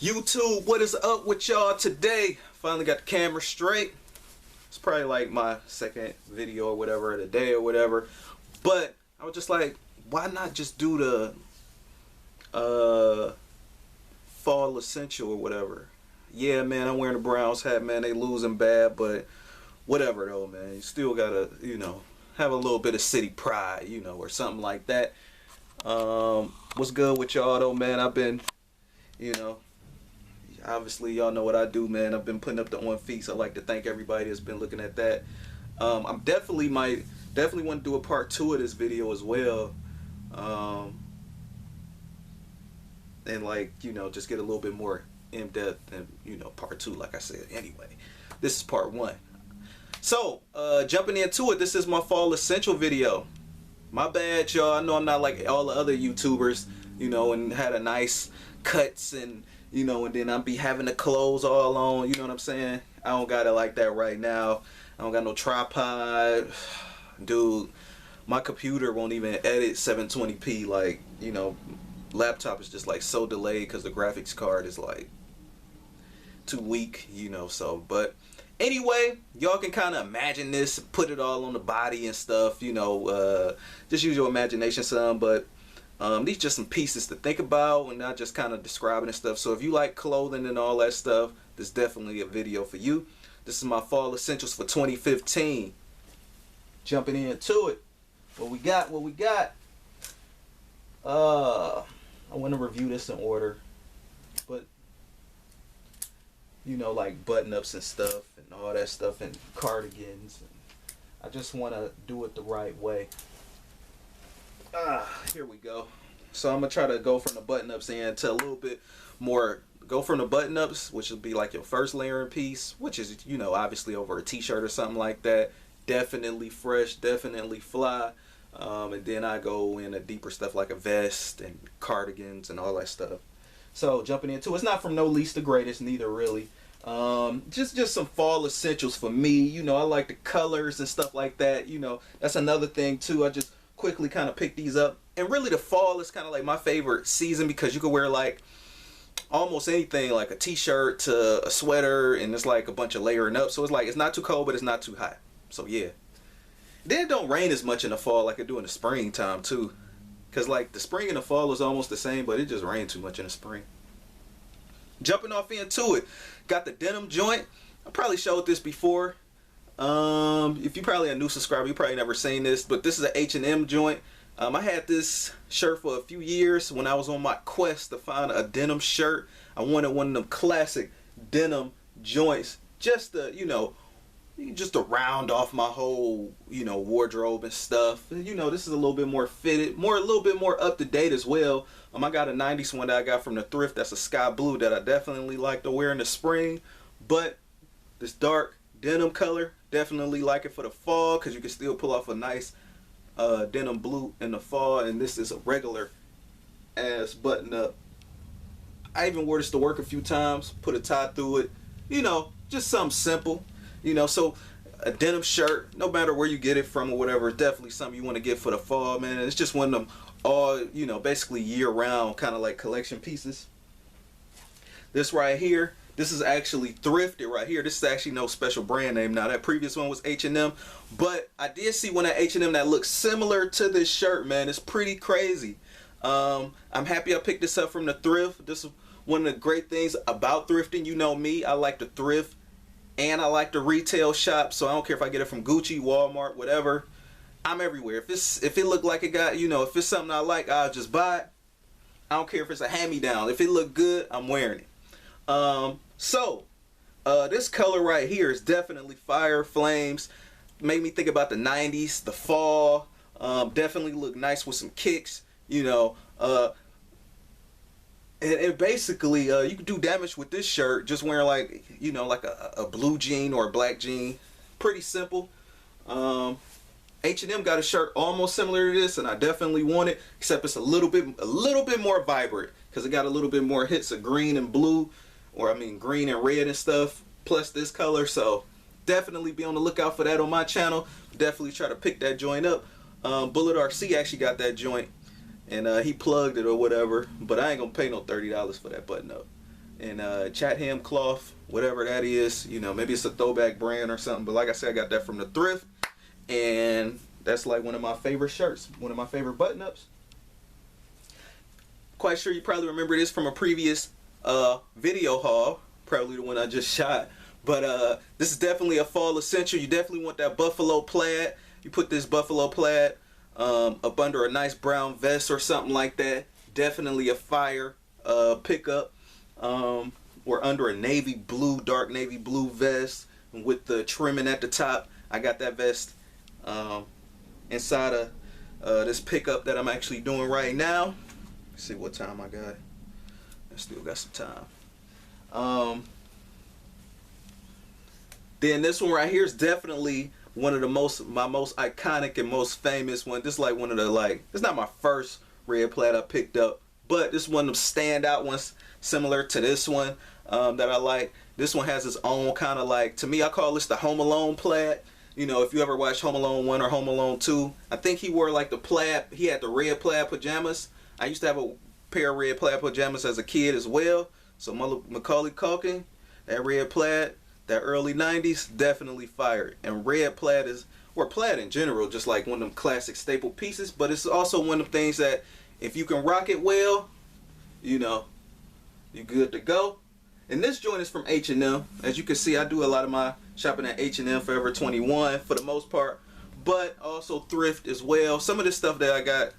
YouTube, what is up with y'all today? Finally got the camera straight. It's probably like my second video or whatever of the day or whatever. But I was just like, why not just do the fall essential or whatever? Yeah, man, I'm wearing a Browns hat, man. They losing bad, but whatever though, man. You still gotta, have a little bit of city pride, or something like that. What's good with y'all though, man? I've been, obviously y'all know what I do, man. I've been putting up the on feats. I'd like to thank everybody that's been looking at that. I'm definitely want to do a part 2 of this video as well. And like, just get a little bit more in depth than, part 2, like I said. Anyway, this is part 1. So, jumping into it, this is my fall essential video. My bad, y'all. I know I'm not like all the other YouTubers, and had a nice cuts and, and then I'll be having the clothes all on, you know what I'm saying? I don't got it like that right now. I don't got no tripod. Dude, my computer won't even edit 720p. Like, laptop is just like so delayed because the graphics card is like too weak, so. But anyway, y'all can kind of imagine this, put it all on the body and stuff, just use your imagination some. But these just some pieces to think about and not just kind of describing and stuff. So if you like clothing and all that stuff, this is definitely a video for you. This is my fall essentials for 2015. Jumping into it. What we got? I want to review this in order, but like button-ups and stuff and all that stuff and cardigans. And I just want to do it the right way. Here we go. So I'm gonna try to go from the button-ups and to a little bit more. Go from the button-ups, which will be like your first layering piece, which is obviously over a t-shirt or something like that. Definitely fresh, definitely fly. And then I go in a deeper stuff like a vest and cardigans and all that stuff. So jumping into it's not from no least to greatest, neither really. Just some fall essentials for me. I like the colors and stuff like that. That's another thing too. I just quickly kind of pick these up. And really the fall is kind of like my favorite season because you can wear like almost anything, like a t-shirt to a sweater, and it's like a bunch of layering up. So it's like it's not too cold, but it's not too hot. So yeah. Then it don't rain as much in the fall like it do in the springtime too. Cause like the spring and the fall is almost the same, but it just rains too much in the spring. Jumping off into it, got the denim joint. I probably showed this before. If you probably a new subscriber, you probably never seen this, but this is an H&M joint. I had this shirt for a few years when I was on my quest to find a denim shirt. I wanted one of them classic denim joints just to, just to round off my whole, wardrobe and stuff. This is a little bit more fitted, a little bit more up to date as well. I got a 90s one that I got from the thrift that's a sky blue that I definitely like to wear in the spring. But this dark denim color, definitely like it for the fall because you can still pull off a nice denim blue in the fall. And this is a regular ass button up. I even wore this to work a few times, put a tie through it. Just something simple. So a denim shirt, no matter where you get it from or whatever, definitely something you want to get for the fall, man. It's just one of them all, basically year-round kind of like collection pieces. This right here, this is actually thrifted right here. This is actually no special brand name. Now that previous one was H&M, but I did see one at H&M that looks similar to this shirt, man. It's pretty crazy. I'm happy I picked this up from the thrift. This is one of the great things about thrifting. You know me, I like to thrift. And I like the retail shop, so I don't care if I get it from Gucci, Walmart, whatever. I'm everywhere. If it look like it got, if it's something I like, I'll just buy it. I don't care if it's a hand-me-down. If it look good, I'm wearing it. This color right here is definitely fire, flames. Made me think about the 90s, the fall. Definitely look nice with some kicks, And basically, you can do damage with this shirt just wearing like, like a blue jean or a black jean. Pretty simple. H&M got a shirt almost similar to this, and I definitely want it, except it's a little bit more vibrant because it got a little bit more hits of green and blue, or I mean green and red and stuff, plus this color. So definitely be on the lookout for that on my channel. Definitely try to pick that joint up. Bullet RC actually got that joint. And he plugged it or whatever, but I ain't gonna pay no $30 for that button up. and Chatham cloth, whatever that is. You know, maybe it's a throwback brand or something. But like I said, I got that from the thrift, and that's like one of my favorite shirts, one of my favorite button-ups. Quite sure you probably remember this from a previous video haul, probably the one I just shot. But this is definitely a fall essential. You definitely want that buffalo plaid. You put this buffalo plaid up under a nice brown vest or something like that. Definitely a fire pickup. Or under a navy blue, dark navy blue vest with the trimming at the top. I got that vest inside of this pickup that I'm actually doing right now. Let's see what time I got. I still got some time. Then this one right here is definitely one of my most iconic and most famous one. This is like one of the, like, it's not my first red plaid I picked up, but this is one of them standout ones similar to this one that I like. This one has its own kind of, like, to me, I call this the Home Alone plaid. You know, if you ever watched Home Alone 1 or Home Alone 2, I think he wore like the plaid, he had the red plaid pajamas. I used to have a pair of red plaid pajamas as a kid as well. So Macaulay Culkin, that red plaid, that early 90s, definitely fired. And red plaid is, or plaid in general, just like one of them classic staple pieces. But it's also one of them things that if you can rock it well, you know, you're good to go. And this joint is from H&M. As you can see, I do a lot of my shopping at H&M, Forever 21 for the most part, but also thrift as well. Some of this stuff that I got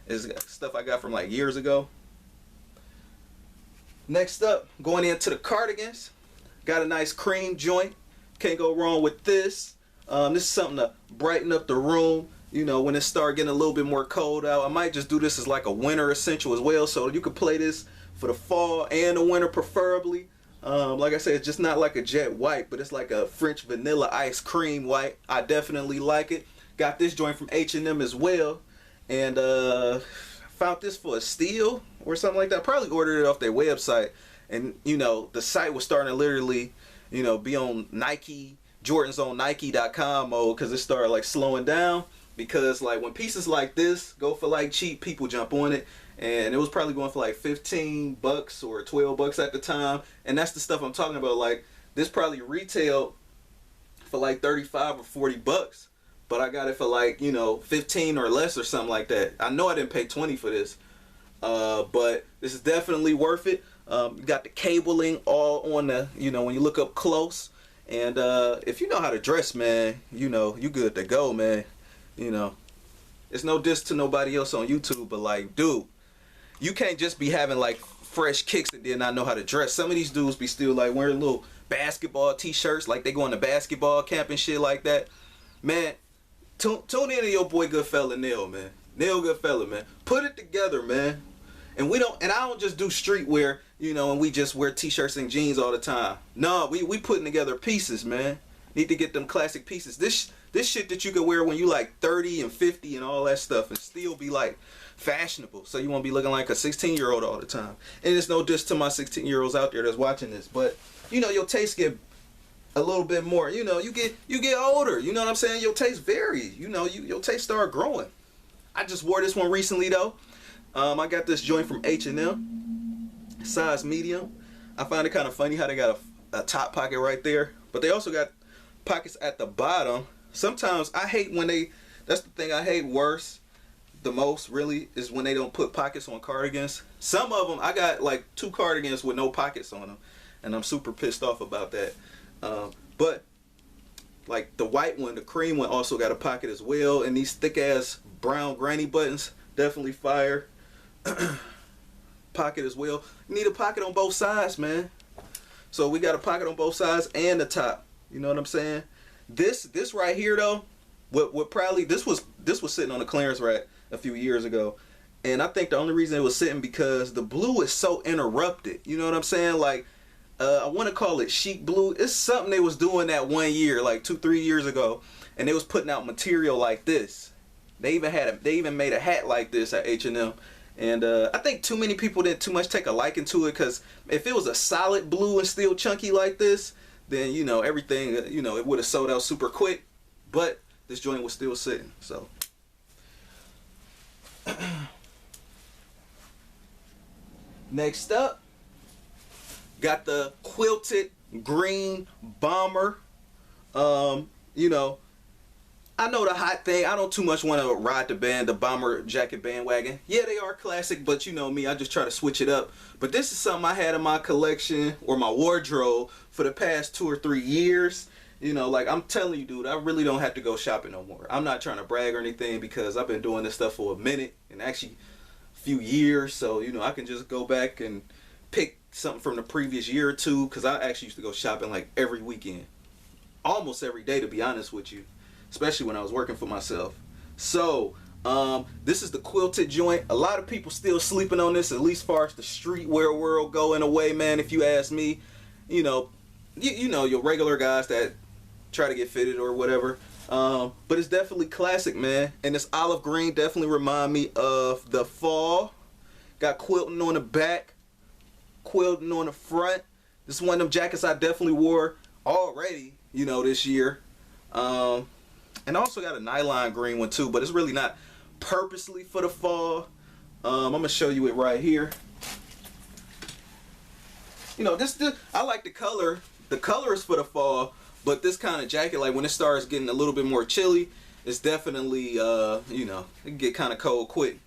is stuff I got from like years ago. Next up, going into the cardigans. Got a nice cream joint. Can't go wrong with this. This is something to brighten up the room. You know, when it start getting a little bit more cold out, I might just do this as like a winter essential as well. So you could play this for the fall and the winter preferably. Like I said, it's just not like a jet white, but it's like a French vanilla ice cream white. I definitely like it. Got this joint from H&M as well. And found this for a steal or something like that. Probably ordered it off their website. And, you know, the site was starting to literally, you know, be on Nike, Jordan's on Nike.com mode, because it started like slowing down. Because like when pieces like this go for like cheap, people jump on it. And it was probably going for like $15 or $12 at the time. And that's the stuff I'm talking about. Like, this probably retailed for like 35 or 40 bucks. But I got it for like, you know, 15 or less or something like that. I know I didn't pay 20 for this. But this is definitely worth it. You got the cabling all on the, you know, when you look up close. And if you know how to dress, man, you know, you good to go, man. You know, it's no diss to nobody else on YouTube, but like, dude, you can't just be having like fresh kicks and then not know how to dress. Some of these dudes be still like wearing little basketball t-shirts, like they going to basketball camp and shit like that. Man, tune in to your boy Goodfella Neil, man. Neil Goodfella, man. Put it together, man. And I don't just do streetwear, you know, and we just wear t-shirts and jeans all the time. No, we putting together pieces, man. Need to get them classic pieces. This shit that you can wear when you like 30 and 50 and all that stuff and still be like fashionable. So you won't be looking like a 16-year-old all the time. And it's no diss to my 16-year-olds out there that's watching this, but you know, your taste get a little bit more, you know, you get older, you know what I'm saying? Your taste vary, you know, your taste start growing. I just wore this one recently though. I got this joint from H&M, size medium. I find it kind of funny how they got a top pocket right there, but they also got pockets at the bottom. Sometimes I hate when that's the thing I hate the most really, is when they don't put pockets on cardigans. Some of them, I got like 2 cardigans with no pockets on them, and I'm super pissed off about that. But like the white one, the cream one also got a pocket as well, and these thick ass brown granny buttons, definitely fire. Pocket as well. You need a pocket on both sides, man. So we got a pocket on both sides and the top. You know what I'm saying? This right here though, what probably this was sitting on the clearance rack a few years ago, and I think the only reason it was sitting because the blue is so interrupted. You know what I'm saying? Like, I want to call it chic blue. It's something they was doing that one year, like 2-3 years ago, and they was putting out material like this. They even made a hat like this at H&M. And I think too many people didn't too much take a liking to it, because if it was a solid blue and still chunky like this, then, you know, everything, you know, it would have sold out super quick. But this joint was still sitting, so. Next up, Got the quilted green bomber. You know, I know the hot thing. I don't too much want to ride the bomber jacket bandwagon. Yeah, they are classic, but you know me, I just try to switch it up. But this is something I had in my collection or my wardrobe for the past 2 or 3 years. You know, like I'm telling you, dude, I really don't have to go shopping no more. I'm not trying to brag or anything because I've been doing this stuff for a minute and actually a few years. So, you know, I can just go back and pick something from the previous year or two, because I actually used to go shopping like every weekend, almost every day, to be honest with you, especially when I was working for myself. So this is the quilted joint. A lot of people still sleeping on this, at least far as the streetwear world go, in a way, man. If you ask me, you know, you know, your regular guys that try to get fitted or whatever, but it's definitely classic, man. And this olive green definitely remind me of the fall. Got quilting on the back, quilting on the front. This is one of them jackets I definitely wore already, you know, this year. And also got a nylon green one too, but it's really not purposely for the fall. I'm gonna show you it right here. You know, this I like the color. The color is for the fall, but this kind of jacket, like when it starts getting a little bit more chilly, it's definitely you know, it can get kind of cold quick.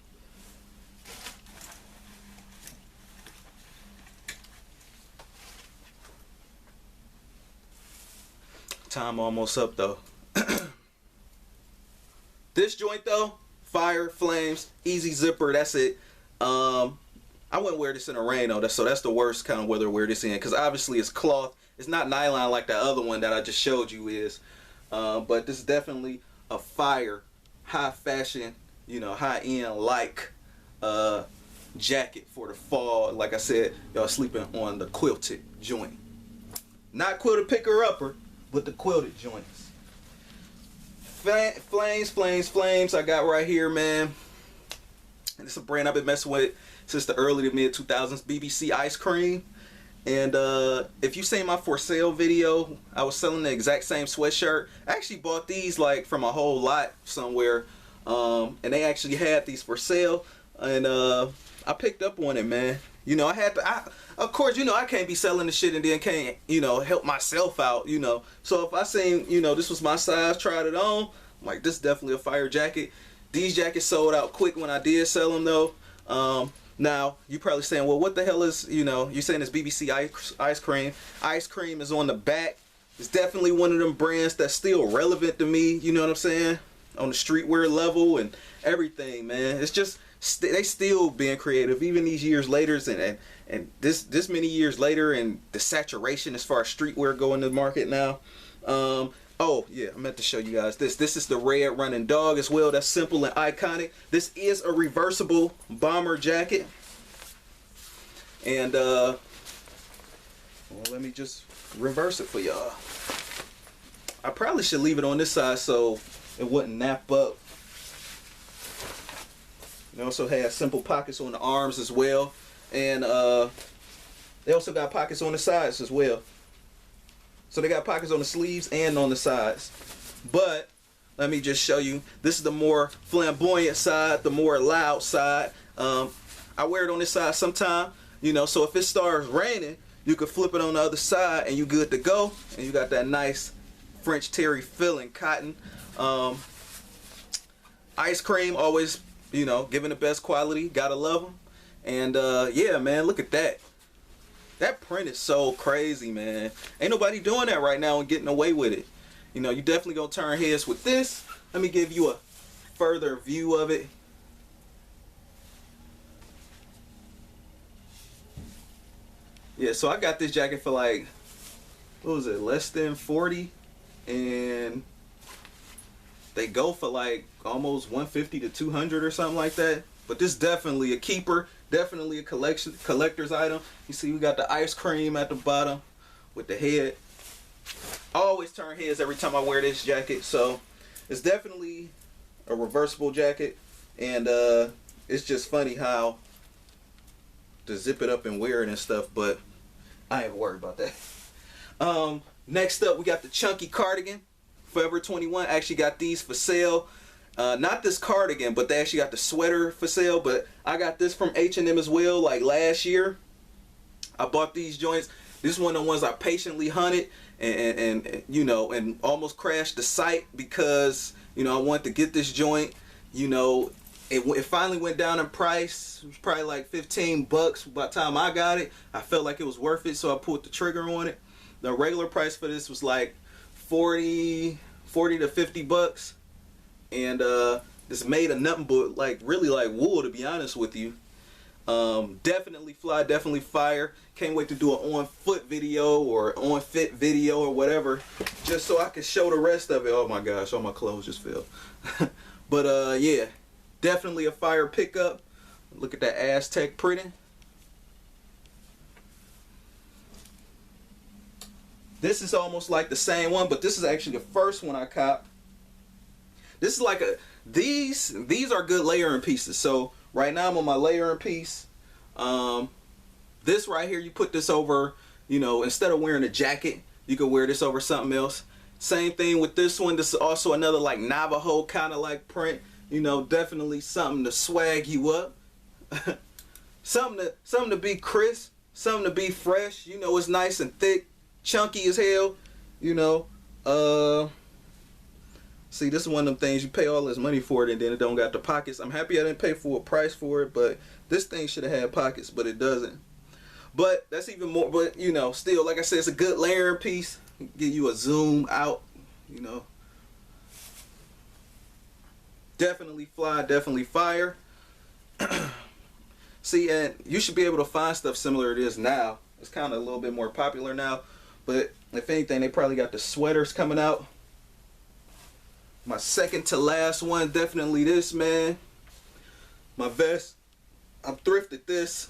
Time almost up though. This joint though, fire, flames, easy zipper, that's it. I wouldn't wear this in the rain though, so that's the worst kind of weather to wear this in, because obviously it's cloth. It's not nylon like that other one that I just showed you is. But this is definitely a fire, high fashion, you know, high end like jacket for the fall. Like I said, y'all sleeping on the quilted joint. Not quilted picker upper, but the quilted joints. Flames I got right here, man. And it's a brand I've been messing with since the early to mid 2000s, BBC Ice Cream. And if you seen my for sale video, I was selling the exact same sweatshirt. I actually bought these like from a whole lot somewhere, and they actually had these for sale, and I picked up on it, man. You know, I had to, of course, you know, I can't be selling the shit and then can't, you know, help myself out, you know. So if I seen, you know, this was my size, tried it on, I'm like, this is definitely a fire jacket. These jackets sold out quick when I did sell them though. Now, you probably saying, well, what the hell is, you know, you're saying it's BBC Ice Cream. Ice Cream is on the back. It's definitely one of them brands that's still relevant to me, you know what I'm saying? On the streetwear level and everything, man. It's just, they still being creative even these years later, and this many years later, and the saturation as far as streetwear going to the market now. Oh yeah, I meant to show you guys this. This is the red running dog as well. That's simple and iconic. This is a reversible bomber jacket, and well, let me just reverse it for y'all. I probably should leave it on this side so it wouldn't nap up. It also has simple pockets on the arms as well, and they also got pockets on the sides as well. So they got pockets on the sleeves and on the sides. But let me just show you. This is the more flamboyant side, the more loud side. I wear it on this side sometime, you know, so if it starts raining, you can flip it on the other side and you good to go. And you got that nice French terry feeling cotton. Ice Cream, always, you know, giving the best quality. Gotta love them. And yeah, man, look at that. That print is so crazy, man. Ain't nobody doing that right now and getting away with it. You know, you definitely gonna turn heads with this. Let me give you a further view of it. Yeah, so I got this jacket for like, what was it, less than 40, and they go for like almost 150 to 200 or something like that. But this is definitely a keeper, definitely a collector's item. You see, we got the Ice Cream at the bottom with the head. I always turn heads every time I wear this jacket, so it's definitely a reversible jacket, and it's just funny how to zip it up and wear it and stuff, but I ain't worried about that. Next up, we got the chunky cardigan. Forever 21 actually got these for sale. Not this cardigan, but they actually got the sweater for sale. But I got this from H&M as well, like last year. I bought these joints. This is one of the ones I patiently hunted and you know, and almost crashed the site because, you know, I wanted to get this joint. You know, it finally went down in price. It was probably like 15 bucks by the time I got it. I felt like it was worth it, so I pulled the trigger on it. The regular price for this was like 40 to 50 bucks. And this made of nothing but like really like wool, to be honest with you. Definitely fly, definitely fire. Can't wait to do an on foot video or on fit video or whatever, just so I can show the rest of it. Oh my gosh, all my clothes just fell. But yeah, definitely a fire pickup. Look at that Aztec printing. This is almost like the same one, but this is actually the first one I copped. This is like a, these are good layering pieces. So right now I'm on my layering piece. This right here, you put this over, you know, instead of wearing a jacket, you could wear this over something else. Same thing with this one. This is also another like Navajo kind of like print. You know, definitely something to swag you up. something to be crisp, something to be fresh. You know, it's nice and thick, chunky as hell. You know, see, this is one of them things you pay all this money for it and then it don't got the pockets. I'm happy I didn't pay full price for it, but this thing should have had pockets, but it doesn't. But that's even more, but you know, still, like I said, it's a good layering piece. Give you a zoom out, you know. Definitely fly, definitely fire. See, and you should be able to find stuff similar to this now. It's kind of a little bit more popular now, but if anything, they probably got the sweaters coming out. My second to last one, definitely this, man. My vest, I thrifted this.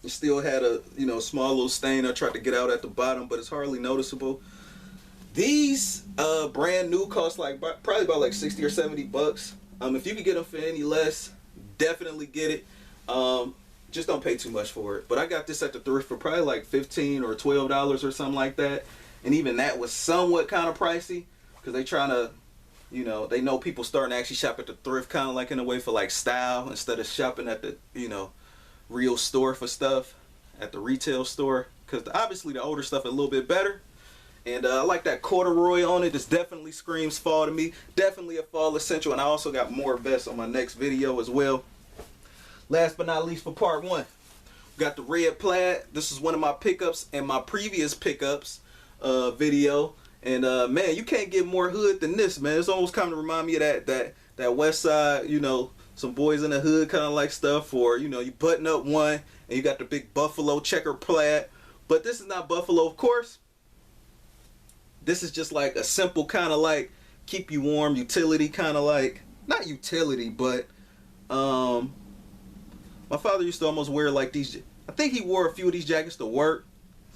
It still had a, you know, small little stain I tried to get out at the bottom, but it's hardly noticeable. These brand new cost like probably about like 60 or 70 bucks. If you can get them for any less, definitely get it. Just don't pay too much for it. But I got this at the thrift for probably like $15 or $12 or something like that. And even that was somewhat kind of pricey because they trying to, you know, they know people starting to actually shop at the thrift kind of like in a way for like style instead of shopping at the, you know, real store for stuff at the retail store, because obviously the older stuff is a little bit better. And I like that corduroy on it. This definitely screams fall to me. Definitely a fall essential. And I also got more vests on my next video as well. Last but not least, for part one, we got the red plaid. This is one of my pickups and my previous pickups video. And man, you can't get more hood than this, man. It's almost kind of remind me of that West Side, you know, some boys in the hood kind of like stuff, or you know, you button up one and you got the big buffalo checker plaid. But this is not buffalo, of course. This is just like a simple kind of like keep you warm utility, kind of like, not utility, but my father used to almost wear like these. I think he wore a few of these jackets to work.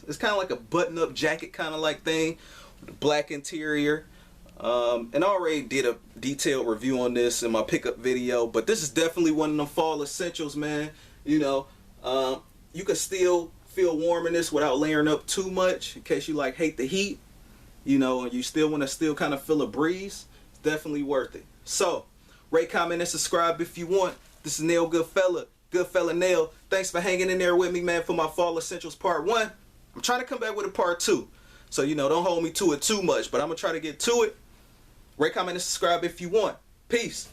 It's kind of like a button-up jacket kind of like thing with a black interior. And I already did a detailed review on this in my pickup video, but this is definitely one of them fall essentials, man. You know, you can still feel warm in this without layering up too much in case you like hate the heat, you know, and you still want to still kind of feel a breeze. It's definitely worth it. So rate, comment, and subscribe if you want. This is Nail Goodfella Nail. Thanks for hanging in there with me, man, for my fall essentials part one. I'm trying to come back with a part two, so you know, don't hold me to it too much, but I'm gonna try to get to it. Rate, comment, and subscribe if you want. Peace.